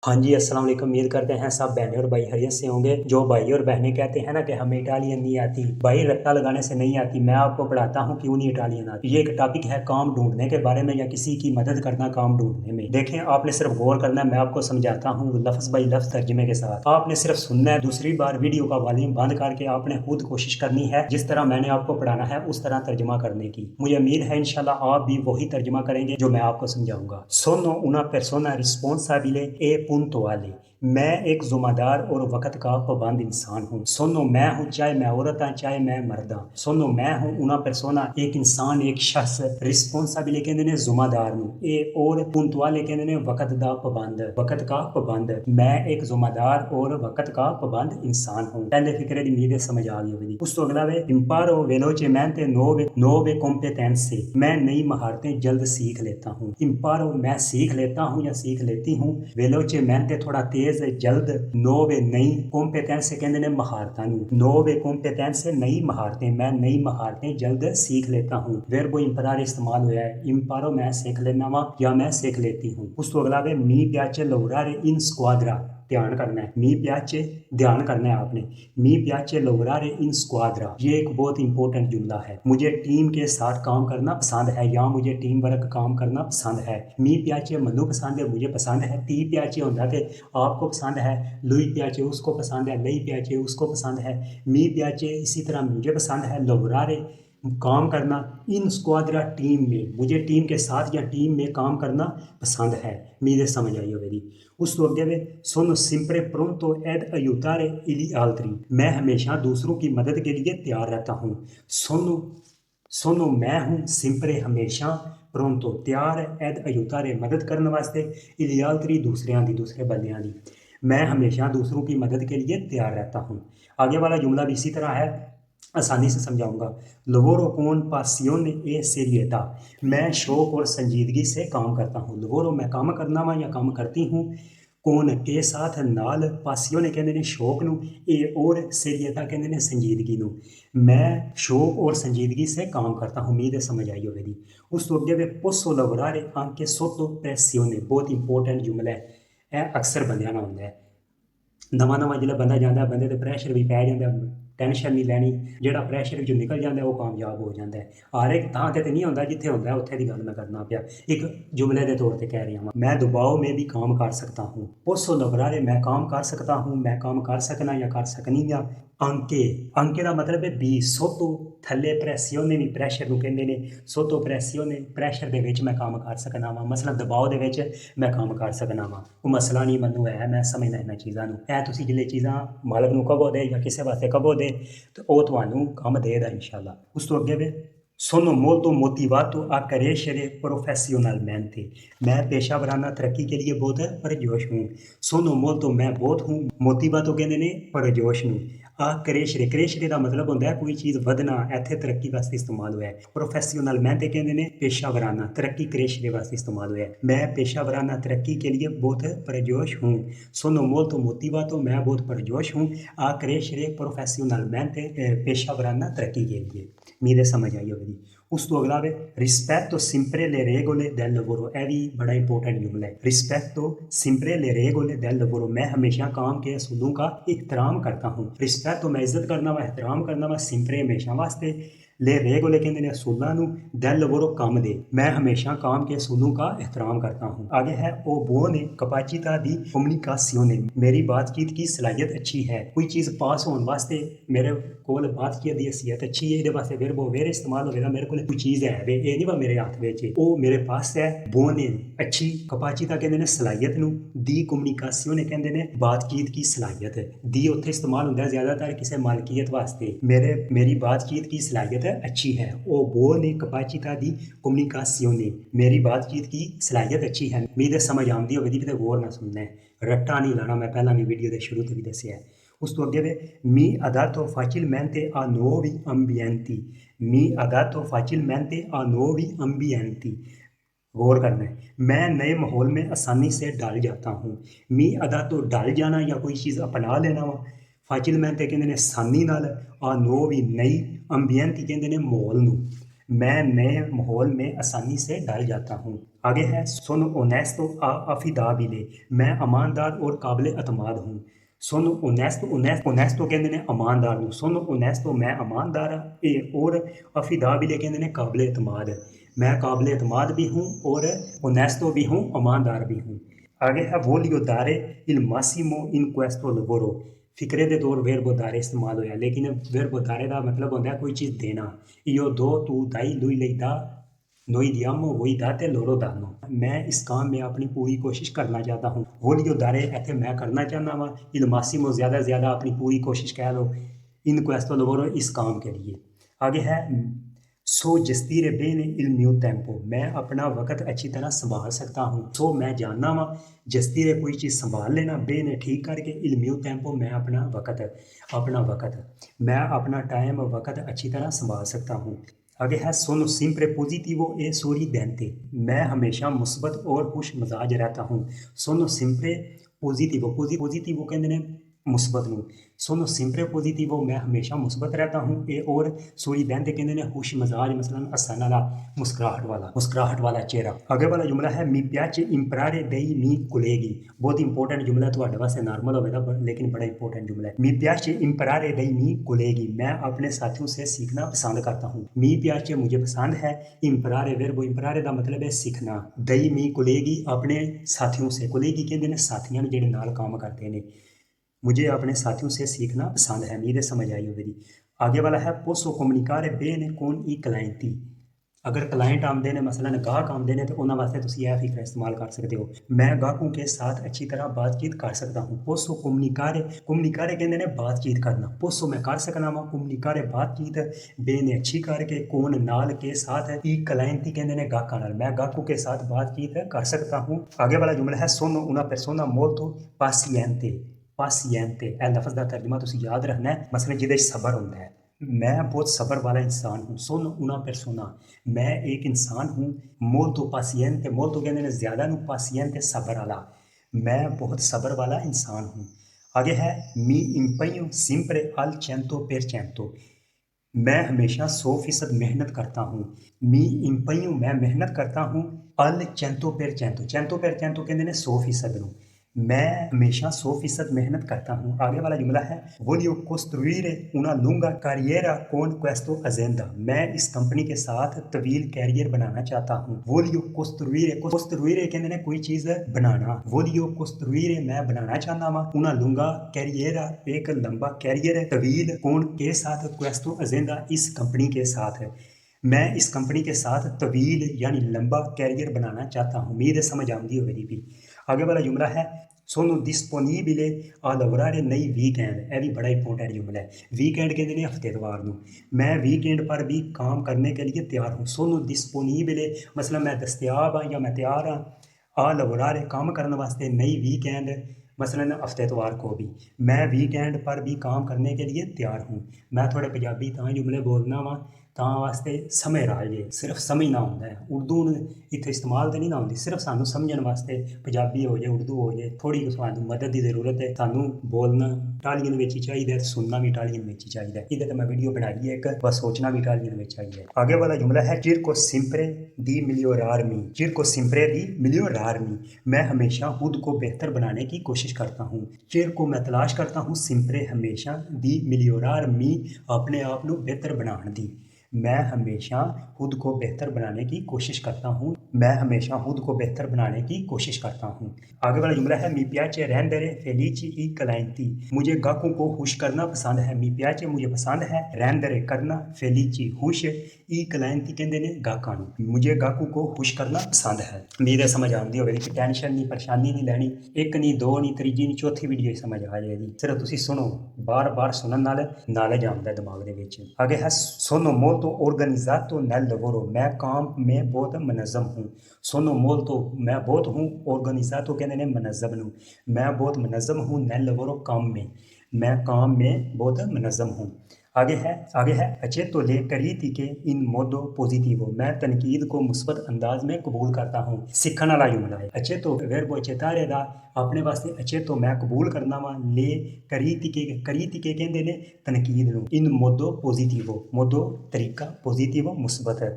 हाँ जी, अस्सलाम वालेकुम। उम्मीद करते हैं सब बहनें और भाई खैरियत से होंगे। जो भाई और बहनें कहते हैं ना कि हमें इटालियन नहीं आती, भाई रट्टा लगाने से नहीं आती। मैं आपको पढ़ाता हूँ क्यों नहीं इटालियन आती। ये एक टॉपिक है काम ढूंढने के बारे में या किसी की मदद करना काम ढूंढने में। देखें, आपने सिर्फ गौर करना है, मैं आपको समझाता हूँ लफ्ज बाई लफ्ज तर्जमे के साथ। आपने सिर्फ सुनना है, दूसरी बार वीडियो का वॉल्यूम बंद करके आपने खुद कोशिश करनी है जिस तरह मैंने आपको पढ़ाना है उस तरह तर्जमा करने की। मुझे उम्मीद है इंशाल्लाह आप भी वही तर्जमा करेंगे जो मैं आपको समझाऊंगा। सोनो una persona responsabile e puntuale। मैं एक जुम्मेदार और वक्त का पाबंद इंसान हूँ। सुनो मैं हूँ, चाहे मैं औरत हूँ चाहे मैं मर्द हूँ। सुनो मैं हूँ una persona एक इंसान एक शख्स, रिस्पोंसाबिले कहते ने जुम्मेदार नूं, ए और पुंतुआले कहते ने वक्त दा पाबंद, वक्त का पाबंद। मैं एक जुम्मेदार और वक्त का पाबंद इंसान हूँ। पहले फिक्रे दी उम्मीद समझ आ गई होगी। उस तो अगला वे imparo velocemente nuove competenze। मैं नई महारतें जल्द सीख लेता हूँ। imparo मैं सीख लेता हूँ या सीख लेती हूँ। velocemente थोड़ा तेज, जल्द, नोवे नई, कॉम्पिटेंस कहते हैं महारतां नूं, नोवे कॉम्पिटेंस नई महारतें। मैं नई महारतें जल्द सीख लेता हूँ। वर्ब इंपरार इस्तेमाल हुआ है। इम्पारो मैं सीख लेना वा या मैं सीख लेती हूँ। उस तो अगला वे मी प्याचे lavorare in squadra। ध्यान करना है, मी प्याचे ध्यान करना है आपने। मी प्याचे lavorare in squadra ये एक बहुत इंपॉर्टेंट जुमला है। मुझे टीम के साथ काम करना पसंद है या मुझे टीम वर्क काम करना पसंद है। मी प्याचे मनु पसंद है, मुझे पसंद है। टी प्याचे होता थे आपको पसंद है, लुई प्याचे उसको पसंद है, लई प्याचे उसको पसंद है, मी प्याचे इसी तरह मुझे पसंद है। लवरारे काम करना, इन स्क्वाड्रा टीम में, मुझे टीम के साथ या टीम में काम करना पसंद है। मीरे समझ आई होगी। उस तो अगे में सोनो सिंपरे प्रोंतो एड अयुतारे इली आल्ट्री। मैं हमेशा दूसरों की मदद के लिए तैयार रहता हूँ। सोनो सोनो मैं हूँ, सिंपरे हमेशा, प्रोंतो तैयार, एद अयुतारे मदद करने वास्ते, इलियाल्त्री दूसरियां दी, दूसरे बंदियां दी। मैं हमेशा दूसरों की मदद के लिए तैयार रहता हूँ। आगे वाला जुमला भी इसी तरह है, आसानी से समझाऊंगा। लवोरो कौन पासियोने ए सेरियता। मैं शौक और संजीदगी से काम करता हूँ। लवोरो मैं काम करना वा या काम करती हूँ। कौन के साथ नाल, पासियोने कहते ने शौक नूं, ए और सेरियता कहते ने संजीदगी नूं। मैं शौक और संजीदगी से काम करता हूँ। उम्मीद है समझ आई होगी। उस तो अगे वे पोसो लवरारे आंके सोतो प्रेसियोने। बहुत इंपॉर्टेंट जुमला है, यह अक्सर बंदियां ना होंदा है। नवां नवां जिसलै बंदा जाता है, बंदे ते प्रैशर भी पै जाता है, टेंशन नहीं लैनी, ਜਿਹੜਾ ਪ੍ਰੈਸ਼ਰ ਵਿੱਚੋਂ ਨਿਕਲ ਜਾਂਦਾ ਉਹ ਕਾਮਯਾਬ ਹੋ ਜਾਂਦਾ ਹੈ। ਹਰ ਇੱਕ ਥਾਂ ਤੇ ਨਹੀਂ ਹੁੰਦਾ, ਜਿੱਥੇ ਹੁੰਦਾ ਉੱਥੇ ਦੀ ਗੱਲ ਮੈਂ ਕਰਨਾ ਪਿਆ, ਇੱਕ जुमले के तौर पे कह रही हूँ। मैं दबाव में भी काम कर सकता हूँ। पोसो लवरारे मैं काम कर सकता हूँ, मैं काम कर सकना या कर सकनी या। अंके, अंके का मतलब है बी। सोतो थले प्रैसियोने भी प्रैशर ਨੂੰ ਕਹਿੰਦੇ ਨੇ। सोतो प्रैसियोने प्रैशर ਦੇ ਵਿੱਚ मैं काम कर सकना ਵਾ, ਮਸਲਾ ਦਬਾਅ ਦੇ ਵਿੱਚ मैं काम कर सकना ਵਾ। ਉਹ ਮਸਲਾ ਨਹੀਂ ਮੈਨੂੰ ਹੈ, मैं समझना ਇਹਨਾਂ ਚੀਜ਼ਾਂ ਨੂੰ। ਇਹ ਤੁਸੀਂ ਜਿਹੜੇ ਚੀਜ਼ਾਂ ਮਾਲਕ ਨੂੰ ਕਹੋ ਦੇ ਜਾਂ ਕਿਸੇ ਵਾਸਤੇ ਕਹੋ ਦੇ ਤੇ ਉਹ ਤੁਹਾਨੂੰ ਕੰਮ ਦੇਗਾ ਇੰਸ਼ਾਅੱਲਾ। ਉਸ ਤੋਂ ਅੱਗੇ ਵੇ sono molto motivato a crescere professionalmente। मैं पेशा वराना तरक्की के लिए बहुत परजोश हूँ। sono molto मैं बहुत हूँ, motivato कहते ने परजोश हूँ। आ करेशरे, करेशरे का मतलब होता है कोई चीज़ वधना, इत्थे तरक्की वास्ते इस्तेमाल हुआ है। प्रोफेशनलmente कहते ने पेशा वराना, तरक्की करेशरे वास्ते इस्तेमाल हुआ है। मैं पेशा वराना तरक्की के लिए बहुत परजोश हूँ। sono molto motivato मैं बहुत परजोश हूँ। आ crescere professionalmente पेशा वराना तरक्की के लिए। मेरे समझ आई होगी। उस तो अगला वे रिस्पेक्टो सिंपरे ले रेगोले del lavoro। यह भी बड़ा इंपॉर्टेंट जुमला है। रिस्पेक्टो सिंपरे ले रेगोले del lavoro। मैं हमेशा काम के असूलों का एहतराम करता हूँ। रिस्पेक्टो मैं इज्जत करना वा, एहतराम करना वा, सिंपरे हमेशा वास्ते, ले रेगोले कहते हैं असूलों नूं, del lavoro काम दे। मैं हमेशा काम के असूलों का एहतराम करता हूँ। आगे है ओ बोने कपाचिता दी कम्युनिकासियोने। मेरी बातचीत की सलाहियत अच्छी है। कोई चीज़ पास होने वास्ते मेरे कोल बातचीत दी हैसियत अच्छी है। ये वास्ते फिर वो वेरे इस्तेमाल होगा, मेरे को कोई चीज़ है वे ये नहीं वा मेरे हाथ में वो मेरे पास है। बोने अच्छी, कपाचिता कहते हैं सलाहियत नूं, दी कम्युनिकासियोने कहते हैं बातचीत की सलाहियत। दी उत्थे इस्तेमाल होता है ज़्यादातर किसी मालकियत वास्ते। मेरी बातचीत की सलाहियत अच्छी है। ओ बोने कपाचिता दी कम्युनिकासियोने। मेरी बातचीत की सलाहियत अच्छी है। उम्मीद है समझ आती होगी, तो गौर ना सुनना है, रट्टा नहीं लाना। मैं पहला भी वीडियो के शुरू तो भी दसिया है। उस तो अगे वे मी adatto facilmente a nuovi ambienti। Me adatto facilmente a nuovi ambienti। गौर करना है, मैं नए माहौल में आसानी से ढल जाता हूँ। मी adatto ढल जाना या कोई चीज़ अपना लेना वा। facilmente कहते हैं आसानी नाल, आ नो भी नई, ambienti कहते हैं माहौल नूं। मैं नए माहौल में आसानी से ढल जाता हूँ। आगे है सोनो ओनेस्तो अफिदाबिले, मैं ईमानदार और काबिल एतमाद हूँ। सोनो ओनेस्तो कहते हैं ईमानदार हूँ। सोनो ओनेस्तो मैं ईमानदार और अफिदाबिले कहते हैं काबिल एतमाद। मैं काबिल एतमाद भी हूँ और ओनेस्तो भी हूँ, ईमानदार भी हूँ। आगे है वोलियो दारे इल मासिमो इन क्वेस्तो लवोरो, फिक्रे दे तौर वेरबो दारे इस्तेमाल होया, लेकिन वेरबो दारे का मतलब होता है कोई चीज़ देना। इो दो तू दाई लुई लई दा नोई दियामो वही दाते लोरो दानो, मैं इस काम में अपनी पूरी कोशिश करना चाहता हूँ। वोलियो दारे ऐसे मैं करना चाहना वा, इल मासिमो ज़्यादा से ज़्यादा अपनी पूरी कोशिश कह लो, इन क्वेस्तो लवोरो इस काम के लिए। आगे है सो जस्तीरे बेने इल म्यू टेम्पो, मैं अपना वक़्त अच्छी तरह संभाल सकता हूँ। सो मैं जानना वा, जस्तीरे कोई चीज़ संभाल लेना, बेने ठीक करके, इल म्यू टेम्पो मैं अपना वक़्त मैं अपना टाइम वक़्त अच्छी तरह संभाल सकता हूँ। आगे है सोनो सिम्प्रे पोजिटिवो ए सोरी देंते, मैं हमेशा मुस्बत और खुश मिजाज रहता हूँ। सोनो सिम्प्रे पोजिटिवो कहते हैं मुस्बत नूं। सोनो सिम्प्रे पोजिटिवो मैं हमेशा मुस्बत रहता हूँ। ए और सोरी देंते कहते हैं खुश मिजाज, मसलन हसन वाला, मुस्कुराहट वाला चेहरा। आगे वाला जुमला है मी प्याचे इम्परारे दई मी कुलेगी, बहुत इंपॉर्टेंट जुमला है, तुहाडे वास्ते नॉर्मल होगा लेकिन बड़ा इंपॉर्टेंट जुमला है। मी प्याचे इम्परारे दई मी कुलेगी, मैं अपने साथियों से सीखना पसंद करता हूँ। मी प्याचे मुझे पसंद है, इम्परारे वेरबो इम्परारे का मतलब है सीखना, दई मी कुलेगी अपने साथियों से, कुलेगी कहते हैं साथियों जेडे नाल काम करते हैं। मुझे अपने साथियों से सीखना पसंद है, उम्मीद है समझ आई होगी। आगे वाला है पोसो कम्युनिकारे बेने कौन ई क्लाइंटी, अगर क्लाइंट आमदे ने मसलन गाहक आमदे ने तो उन्होंने वास्ते तुसी यह फिक्र इस्तेमाल कर सकते हो, मैं गाहकों के साथ अच्छी तरह बातचीत कर सकता हूँ। पोसो कम्युनिकारे कहते हैं बातचीत करना, पोसो मैं कर सकना वा, कम्युनिकारे बातचीत, बेने अच्छी करके, कौन नाल के साथ, ई क्लाइंटी कहते हैं गाहकों नाल, मैं गाहकों के साथ बातचीत कर सकता हूँ। आगे वाला जुमला है सोनो उना पेर्सोना मोल्तो पासिएंते, ए लफ्ज़ का तर्जुमा तुसी याद रखना है, मसलन जिहदे सबर होंदा है, मैं बहुत सबर वाला इंसान हूँ। सोनो उना पेर्सोना, मैं एक इंसान हूँ। मोल्तो पासिएंते, मोल्तो कहते हैं ज़्यादा नू, पासिएंते सबर वाला, मैं बहुत सबर वाला इंसान हूँ। आगे है मी इम्पइयो सिम्प्रे अल चेंतो पेर चेंतो, मैं हमेशा 100% मेहनत करता हूँ। मी इम्पइयो मैं मेहनत करता हूँ, अल चेंतो पेर चेंतो कहते हैं 100% नू, मैं हमेशा 100% मेहनत करता हूँ। आगे वाला जुमला है वोलियो कोस्ट्रुइरे उना लूंगा कार्रिera con questo azienda, मैं इस कंपनी के साथ तवील कैरियर बनाना चाहता हूँ। वोलियो कोस्ट्रुइरे कहते हैं कोई चीज़ बनाना, वोलियो कोस्ट्रुइरे मैं बनाना चाहता हूँ, उना लूंगा कैरिera एक लंबा कैरियर, तवील, कौन के साथ, questo azienda इस कंपनी के साथ, मैं इस कंपनी के साथ तवील यानी लंबा कैरियर बनाना चाहता हूँ। उम्मीद है समझ आती होगी भी। आगे वाला जुमला है सोनो डिस्पोनिबले आ लवरारे नई वीकेंड, यह भी बड़ा इंपॉर्टेंट जुमला है। वीकेंड कहते हैं हफ्ते इतवार को, मैं वीकेंड पर भी काम करने के लिए तैयार हूँ। सोनो डिस्पोनिबले मतलब मैं दस्तियाब हाँ या मैं तैयार हाँ, आ लवरारे काम करने वास्ते, नई वीकेंड मसलन हफ्ते इतवार को भी, मैं वीकेंड पर भी काम करने के लिए तैयार हूँ। मैं थोड़े पंजाबी तां जुमले बोलना वा तां वास्ते समय राजे, सिर्फ समझना होंदा है, उर्दू इत्थे इस्तेमाल तो नहीं ना होंदी, सिर्फ सानू समझण वास्ते पंजाबी हो जाए उर्दू हो जाए, थोड़ी सानू मदद की जरूरत है, सानू बोलना इटालियन में ही चाहिए, सुनना भी इटालियन में ही चाहिए। इधर तो मैं वीडियो बनाई है एक, बस सोचना भी इटालियन में चाहिए। आगे वाला जुमला है चिरको सिम्प्रे दी मिलियोरार्मी, चिरको सिम्प्रे दी मिलियोरार्मी, मैं हमेशा खुद को बेहतर बनाने की कोशिश करता हूँ। चिर को मैं तलाश करता हूँ, सिम्प्रे हमेशा, दी मिलियोरार्मी अपने आप को बेहतर बनाने दी, मैं हमेशा खुद को बेहतर बनाने की कोशिश करता हूँ, मैं हमेशा खुद को बेहतर बनाने की कोशिश करता हूँ। आगे वाला जुमला है मी प्याचे रेंडरे फेलिची ई क्लाइंटी, मुझे गाहकों को खुश करना पसंद है। मी प्याचे मुझे पसंद है, रेंडरे करना, फेलिची खुश, ई क्लाइंटी कहते हैं गाहकों को, मुझे गाहकों को खुश करना पसंद है। उम्मीद है समझ आती होगी कि टेंशन नहीं, परेशानी नहीं लैनी, एक नहीं दो नहीं तीजी नहीं चौथी वीडियो समझ आ जाएगी, सिर्फ तुसी सुनो, बार बार सुनने नाल नॉलेज आता है दिमाग के विच। आगे है सोनो मोल्तो ऑर्गेनिजातो नेल लवोरो, मैं काम में बहुत मनज़म हूँ। सोनो मोल्तो मैं बहुत हूँ, ऑर्गेनिजातो कहते हैं मनज़म नूं, मैं बहुत मनज़म हूँ, नेल लवोरो काम में, मैं काम में बहुत मनज़म हूँ। आगे है अचेतो ले करीती के इन मोदो पॉजिटिवो, मैं तनकीद को मुस्बत अंदाज में कबूल करता हूँ। सीखने वाला जुमला है। अचेतो वर्ब चेतारे दा अपने वास्ते अचेतो मैं कबूल करना वा, ले करीती के कहंदे ने तनकीद नूं, इन मोदो पॉजिटिवो, मोदो तरीका, पॉजिटिवो मुस्बत है,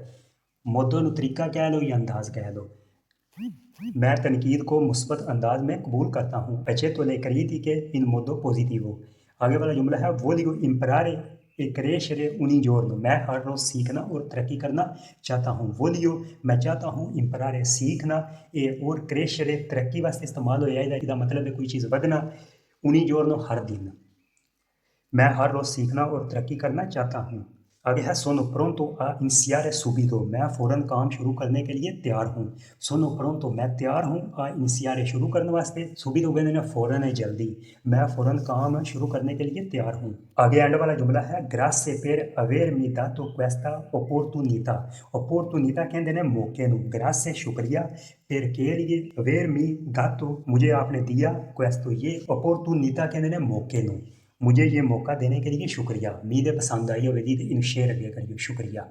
मोदो नूं तरीका कह लो या अंदाज कह लो। मैं तनकीद को मुस्बत अंदाज में कबूल करता हूँ। अचेतो ले करीती के इन मोदो पॉजिटिवो। आगे वाला जुमला है वोलियो इम्परारे ए क्रेशरे उनी जोड़नो, मैं हर रोज सीखना और तरक्की करना चाहता हूँ। वोलियो मैं चाहता हूँ, इम्परारे सीखना, ए और क्रेशरे तरक्की वास्ते इस्तेमाल होया, इसका मतलब है कोई चीज़ बढ़ना, उनी जोड़नो हर दिन, मैं हर रोज सीखना और तरक्की करना चाहता हूँ। आगे है सोनो प्रोंतो आ इनिशिare subito, मैं फ़ौरन काम शुरू करने के लिए तैयार हूँ। सोनो प्रोंतो मैं तैयार हूँ, आ इनिशिare शुरू करने वास्ते, subito कहते हैं फ़ौरन है, जल्दी, मैं फ़ौरन काम शुरू करने के लिए तैयार हूँ। आगे एंड वाला जुमला है grazie per avermi dato questa opportunità, opportunità कहते हैं मौके नूं, grazie शुक्रिया, per के लिए, avermi dato मुझे आपने दिया, questo ये, opportunità कहते हैं मौके नूं, मुझे ये मौका देने के लिए शुक्रिया। उम्मीद है पसंद आई होगी तो इन शेयर अगे करिए, शुक्रिया।